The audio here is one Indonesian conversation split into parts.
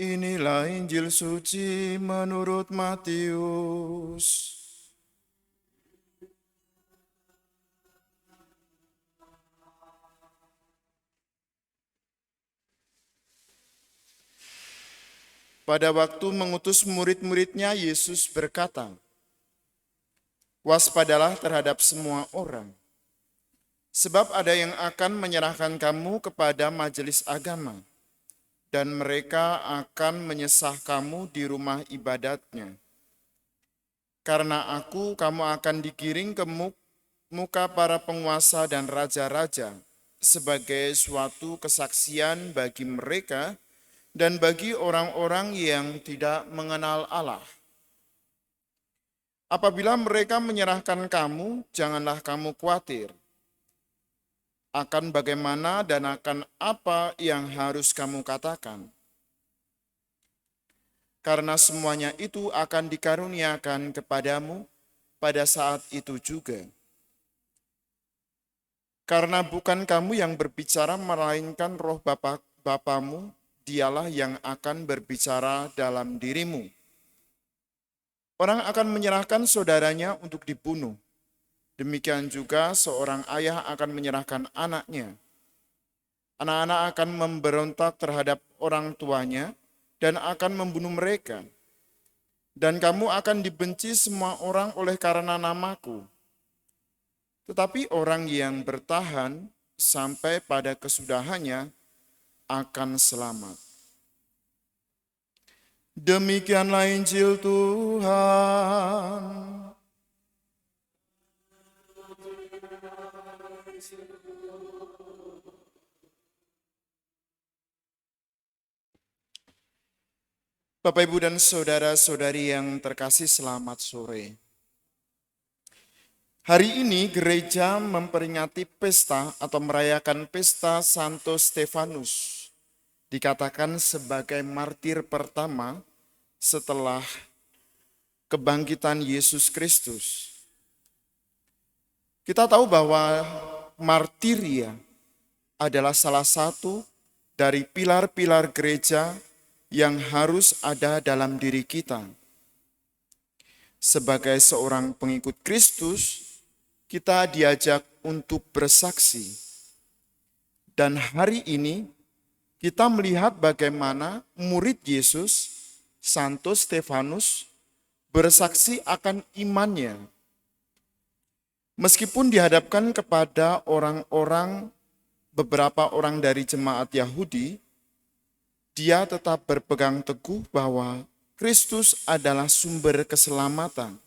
Inilah Injil suci menurut Matius. Pada waktu mengutus murid-muridnya, Yesus berkata, "Waspadalah terhadap semua orang, sebab ada yang akan menyerahkan kamu kepada majelis agama, dan mereka akan menyesah kamu di rumah ibadatnya. Karena aku, kamu akan digiring ke muka para penguasa dan raja-raja sebagai suatu kesaksian bagi mereka dan bagi orang-orang yang tidak mengenal Allah. Apabila mereka menyerahkan kamu, janganlah kamu khawatir akan bagaimana dan akan apa yang harus kamu katakan. Karena semuanya itu akan dikaruniakan kepadamu pada saat itu juga. Karena bukan kamu yang berbicara, melainkan roh Bapamu, dialah yang akan berbicara dalam dirimu. Orang akan menyerahkan saudaranya untuk dibunuh. Demikian juga seorang ayah akan menyerahkan anaknya. Anak-anak akan memberontak terhadap orang tuanya dan akan membunuh mereka. Dan kamu akan dibenci semua orang oleh karena namaku. Tetapi orang yang bertahan sampai pada kesudahannya akan selamat." Demikianlah Injil Tuhan. Bapak, Ibu, dan saudara-saudari yang terkasih, selamat sore. Hari ini gereja memperingati pesta atau merayakan pesta Santo Stefanus. Dikatakan sebagai martir pertama setelah kebangkitan Yesus Kristus. Kita tahu bahwa martiria adalah salah satu dari pilar-pilar gereja yang harus ada dalam diri kita. Sebagai seorang pengikut Kristus, kita diajak untuk bersaksi. Dan hari ini kita melihat bagaimana murid Yesus, Santo Stefanus, bersaksi akan imannya. Meskipun dihadapkan kepada beberapa orang dari jemaat Yahudi, dia tetap berpegang teguh bahwa Kristus adalah sumber keselamatan.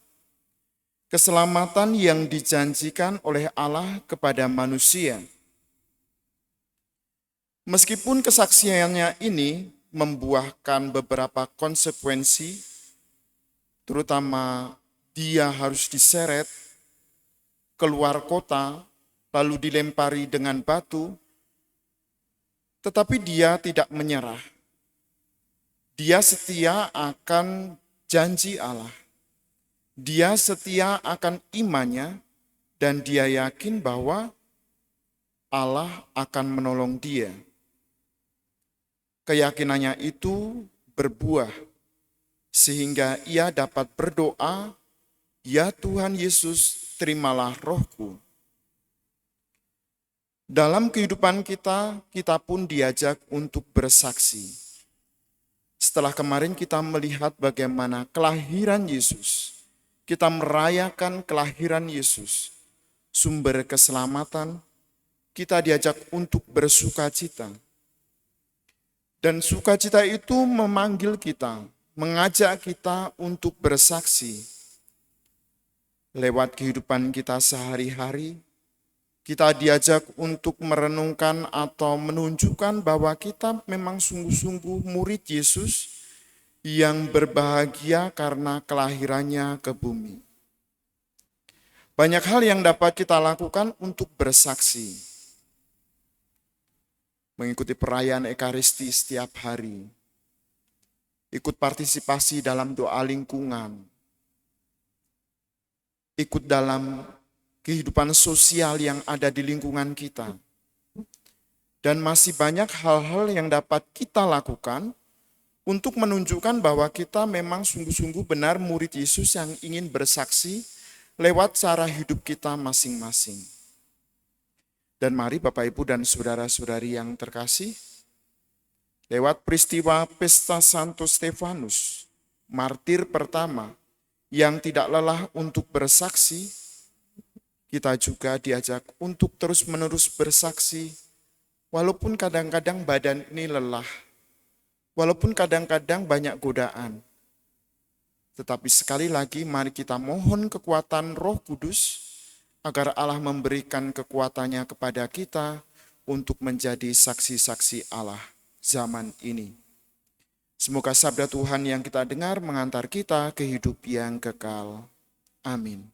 Keselamatan yang dijanjikan oleh Allah kepada manusia. Meskipun kesaksiannya ini membuahkan beberapa konsekuensi, terutama dia harus diseret keluar kota, lalu dilempari dengan batu, tetapi dia tidak menyerah. Dia setia akan janji Allah. Dia setia akan imannya, dan dia yakin bahwa Allah akan menolong dia. Keyakinannya itu berbuah, sehingga ia dapat berdoa, "Ya Tuhan Yesus, terimalah rohku." Dalam kehidupan kita, kita pun diajak untuk bersaksi. Setelah kemarin kita melihat bagaimana kelahiran Yesus, kita merayakan kelahiran Yesus, sumber keselamatan, kita diajak untuk bersukacita. Dan sukacita itu memanggil kita, mengajak kita untuk bersaksi. Lewat kehidupan kita sehari-hari, kita diajak untuk merenungkan atau menunjukkan bahwa kita memang sungguh-sungguh murid Yesus yang berbahagia karena kelahirannya ke bumi. Banyak hal yang dapat kita lakukan untuk bersaksi. Mengikuti perayaan Ekaristi setiap hari. Ikut partisipasi dalam doa lingkungan. Ikut dalam kehidupan sosial yang ada di lingkungan kita. Dan masih banyak hal-hal yang dapat kita lakukan untuk menunjukkan bahwa kita memang sungguh-sungguh benar murid Yesus yang ingin bersaksi lewat cara hidup kita masing-masing. Dan mari Bapak Ibu dan saudara-saudari yang terkasih, lewat peristiwa Pesta Santo Stefanus, martir pertama yang tidak lelah untuk bersaksi, kita juga diajak untuk terus-menerus bersaksi, walaupun kadang-kadang badan ini lelah, walaupun kadang-kadang banyak godaan. Tetapi sekali lagi mari kita mohon kekuatan Roh Kudus agar Allah memberikan kekuatannya kepada kita untuk menjadi saksi-saksi Allah zaman ini. Semoga sabda Tuhan yang kita dengar mengantar kita ke hidup yang kekal. Amin.